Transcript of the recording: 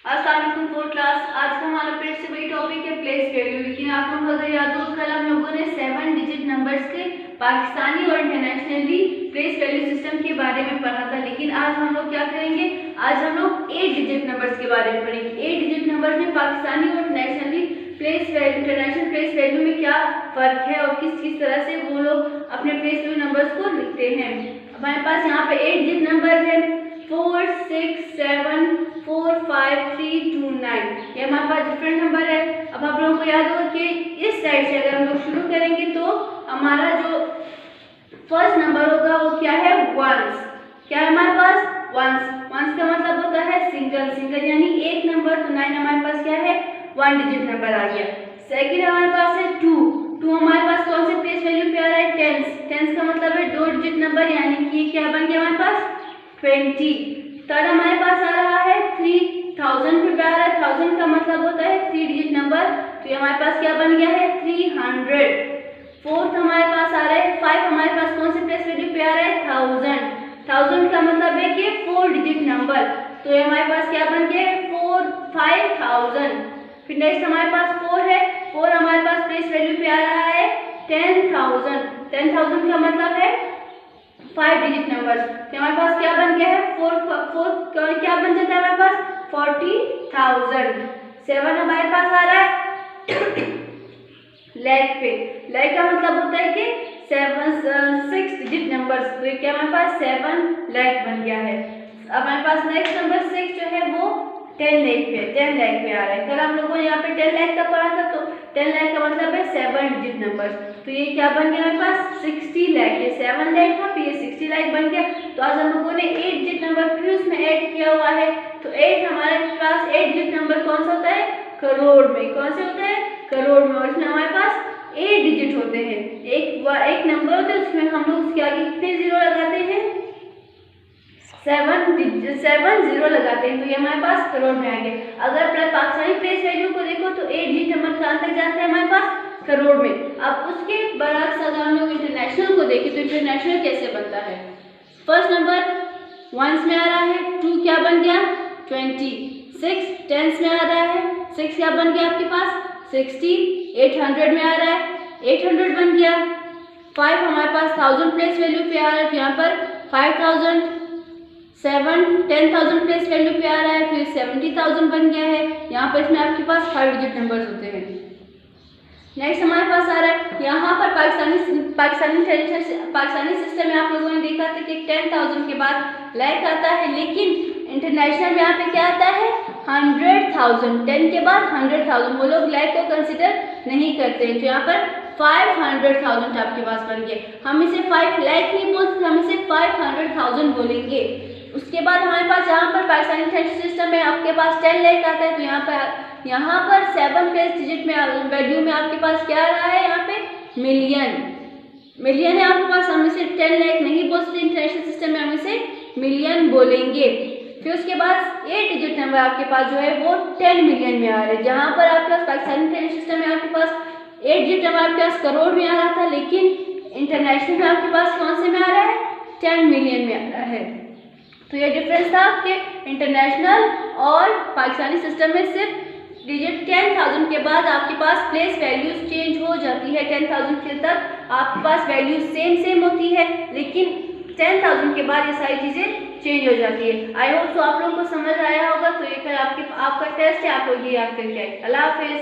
अस्सलाम वालेकुम fourth class. आज का हमारा फिर से वही टॉपिक है प्लेस वैल्यू। लेकिन आप लोग अगर याद हो, कल हम लोगों ने 7 डिजिट नंबर्स के पाकिस्तानी और इंटरनेशनली प्लेस वैल्यू सिस्टम के बारे में पढ़ा था। लेकिन आज हम लोग क्या करेंगे, आज हम लोग 8 डिजिट नंबर्स के बारे में पढ़ेंगे। 8 डिजिट नंबर्स में पाकिस्तानी और इंटरनेशनल प्लेस वैल्यू में क्या फर्क है और किस तरह से वो लोग अपने प्लेस वैल्यू नंबर्स को लिखते हैं। हमारे पास यहाँ पे 8 डिजिट नंबर है 4 6 7 4 5 3 2 9। ये हमारे पास डिफरेंट नंबर है। अब आप लोगों को याद होगा कि इस साइड से अगर हम लोग शुरू करेंगे तो हमारा जो फर्स्ट नंबर होगा वो क्या है, वंस। क्या है हमारे पास, वंस। वंस का मतलब होता है सिंगल यानी एक नंबर। तो 9 हमारे पास क्या है, 1 डिजिट नंबर आ गया। सेकंड हमारे पास है 2 हमारे पास कौन से प्लेस वैल्यू पे आ रहा है, टेंस का मतलब है 2 डिजिट नंबर, यानी कि क्या बन गया हमारे पास 20। थर्ड हमारे पास आ रहा है 3000 पे आ रहा है। 1000 का मतलब होता है 3 डिजिट नंबर, तो ये हमारे पास क्या बन गया है 300। फोर्थ हमारे पास आ रहा है 5 हमारे पास कौन से प्लेस वैल्यू पे आ रहा है 1000 का मतलब है कि 4 डिजिट नंबर, तो ये हमारे पास क्या बन गया 5000। फिर नेक्स्ट हमारे पास 4 है। 4 हमारे पास प्लेस वैल्यू पे आ रहा है 10,000 का मतलब है 5 डिजिट नंबर्स, तो हमारे पास क्या बन गया है 4 क्या बन जाता है हमारे पास 40,000। 7 हमारे पास आ रहा है लैख पे। लैख का मतलब होता है कि 6 डिजिट नंबर्स, तो ये क्या हमारे पास 7 लाख बन गया है। अब हमारे पास नेक्स्ट नंबर 6 जो है वो 10 लाख पे आ रहा है। कल हम लोगों ने यहाँ पे 10 लाख का पढ़ा था, तो 10 लाख का मतलब है 7 डिजिट नंबर, तो ये क्या बन गया हमारे पास 60 लाख। ये 7 लाख था, फिर ये 60 लाख बन गया। तो आज हम लोगों ने 8 डिजिट नंबर फिर उसमें ऐड किया हुआ है। तो 8 हमारे पास 8 डिजिट नंबर कौन सा होता है, करोड़ में। कौन से होता है, करोड़ में। और इसमें हमारे पास 8 डिजिट होते हैं। एक नंबर होता है, उसमें हम लोग उसके आगे कितने जीरो लगाते हैं, 7 जीरो लगाते हैं, तो ये हमारे पास करोड़ में आ गया। अगर पाकिस्तानी प्लेस वैल्यू को देखो तो 8 डिजिट नंबर कहाँ तक जाते हैं हमारे पास, करोड़ में। अब उसके बरक्स अगर हम लोग इंटरनेशनल को देखें तो इंटरनेशनल कैसे बनता है। फर्स्ट नंबर वंस में आ रहा है, 2 क्या बन गया 20। 6 टेंस में आ रहा है, 6 क्या बन गया आपके पास 60। 800 में आ रहा है, 800 बन गया। 5 हमारे पास 1000 प्लेस वैल्यू पे आ रहा है, तो यहाँ पर 5000। 7 10,000 प्लेस वैल्यू पे आ रहा है, फिर 70,000 बन गया है। यहाँ पर इसमें आपके पास 5 डिजिट नंबर्स होते हैं। नेक्स्ट हमारे पास आ रहा है यहाँ पर पाकिस्तानी सिस्टम में आप लोगों ने देखा था कि 10,000 के बाद लैख आता है, लेकिन इंटरनेशनल में यहाँ पे क्या आता है 100,000। 10 के बाद 100,000, वो लोग लैख को कंसिडर नहीं करते हैं। तो यहाँ पर 500,000 आपके पास बन गए। हम इसे 5 लाख नहीं बोलते, हम इसे 500,000 बोलेंगे। उसके बाद हमारे पास यहाँ पर पाकिस्तानी सिस्टम में आपके पास 10 लाख आता है, तो यहाँ पर 7 प्लेस डिजिट में वैल्यू में आपके पास क्या आ रहा है, यहाँ पे मिलियन है आपके पास। हम इसे 10 लाख नहीं बोलते इंटरनेशनल सिस्टम में, हम इसे मिलियन बोलेंगे। फिर उसके बाद 8 डिजिट नंबर आपके पास जो है वो 10 मिलियन में आ रहा है। जहाँ पर आपके पास पाकिस्तानी इंटरनेशनल सिस्टम में आपके पास 8 डिजिट नंबर आपके पास करोड़ में आ रहा था, लेकिन इंटरनेशनल में आपके पास कौन से में आ रहा है 10 मिलियन में आ रहा है। तो ये डिफरेंस था आपके इंटरनेशनल और पाकिस्तानी सिस्टम में। सिर्फ डिजिट 10,000 के बाद आपके पास प्लेस वैल्यूज चेंज हो जाती है। 10,000 के तक आपके पास वैल्यूज सेम होती है, लेकिन 10,000 के बाद ये सारी चीज़ें चेंज हो जाती है। आई होप तो आप लोगों को समझ आया होगा। तो ये कल आपका टेस्ट है, आप लोग ये याद करके आए। अल्लाह हाफिज़।